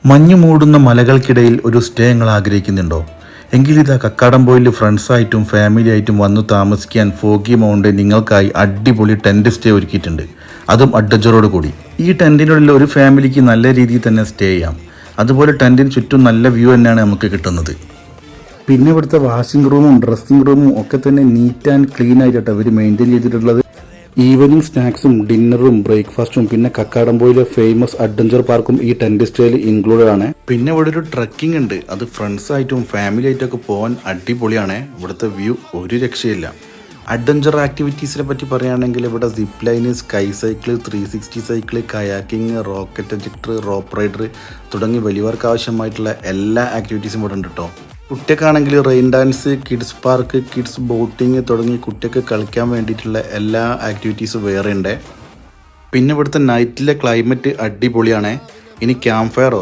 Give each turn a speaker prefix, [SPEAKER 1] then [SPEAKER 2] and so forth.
[SPEAKER 1] മഞ്ഞു മൂടുന്ന മലകൾക്കിടയിൽ ഒരു സ്റ്റേ നിങ്ങൾ ആഗ്രഹിക്കുന്നുണ്ടോ? എങ്കിൽ ഇതാ കക്കാടംപൊയിൽ ഫ്രണ്ട്സായിട്ടും ഫാമിലി ആയിട്ടും വന്നു താമസിക്കാൻ ഫോഗി മൗണ്ടൻ നിങ്ങൾക്കായി അടിപൊളി ടെൻറ്റ് സ്റ്റേ ഒരുക്കിയിട്ടുണ്ട്. അതും അഡ്വഞ്ചറോട് കൂടി. ഈ ടെൻറ്റിനുള്ളിൽ ഒരു ഫാമിലിക്ക് നല്ല രീതിയിൽ തന്നെ സ്റ്റേ ചെയ്യാം. അതുപോലെ ടെൻറ്റിന് ചുറ്റും നല്ല വ്യൂ തന്നെയാണ് നമുക്ക് കിട്ടുന്നത്. പിന്നെ ഇവിടുത്തെ വാഷിംഗ് റൂമും ഡ്രസ്സിംഗ് റൂമും ഒക്കെ തന്നെ നീറ്റ് ആൻഡ് ക്ലീൻ ആയിട്ടാണ് അവർ മെയിൻറ്റെയിൻ ചെയ്തിട്ടുള്ളത്. ഈവനിങ് സ്നാക്സും ഡിന്നറും ബ്രേക്ക്ഫാസ്റ്റും പിന്നെ കക്കാടംപൊയിലെ ഫേമസ് അഡ്വഞ്ചർ പാർക്കും ഈ ടെന്റ് സ്റ്റേയിൽ ഇൻക്ലൂഡഡ് ആണ്. പിന്നെ ഇവിടെ ഒരു ട്രക്കിംഗ് ഉണ്ട്. അത് ഫ്രണ്ട്സ് ആയിട്ടും ഫാമിലി ആയിട്ടൊക്കെ പോകാൻ അടിപൊളിയാണ്. ഇവിടുത്തെ വ്യൂ ഒരു രക്ഷയില്ല. അഡ്വഞ്ചർ ആക്ടിവിറ്റീസിനെ പറ്റി പറയുകയാണെങ്കിൽ ഇവിടെ zip line, sky cycle, 360 cycle, kayaking, rocket ejector, rope rider തുടങ്ങി വലിയവർക്ക് ആവശ്യമായിട്ടുള്ള എല്ലാ ആക്ടിവിറ്റീസും ഇവിടെ ഉണ്ട് കേട്ടോ. കുട്ടിയൊക്കെയാണെങ്കിൽ rain dance, kids park, kids boating തുടങ്ങി കുട്ടിയൊക്കെ കളിക്കാൻ വേണ്ടിയിട്ടുള്ള എല്ലാ ആക്ടിവിറ്റീസും വേറെ ഉണ്ട്. പിന്നെ ഇവിടുത്തെ നൈറ്റിലെ ക്ലൈമറ്റ് അടിപൊളിയാണ്. ഇനി ക്യാമ്പ് ഫയറോ